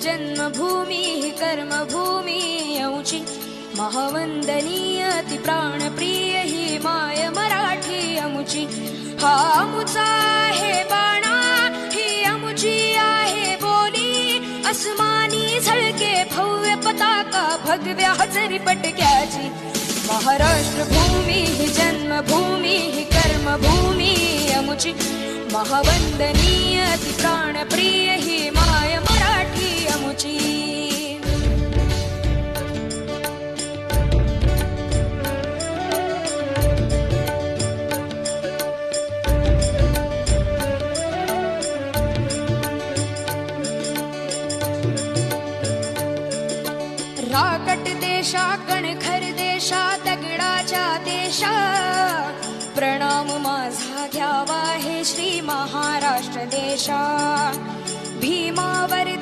जन्मभूमी ही कर्मभूमी अमुची महावंदनीय ती प्राणप्रिय ही माय मराठी अमुची हा अमुचा आहे बाणा ही अमुची आहे बोली अस्मानी झळके भव्य पताका भगव्या हजरी पटक्याची महाराष्ट्र भूमी ही जन्मभूमी ही कर्मभूमी अमुची महावंदनीय ती प्राणप्रिय ही माय मराठी अमुची राकट देशा कणखर देशा दगडाच्या देशा प्रणाम माझा घ्यावा हे श्री महाराष्ट्र देशा भीमा वरदा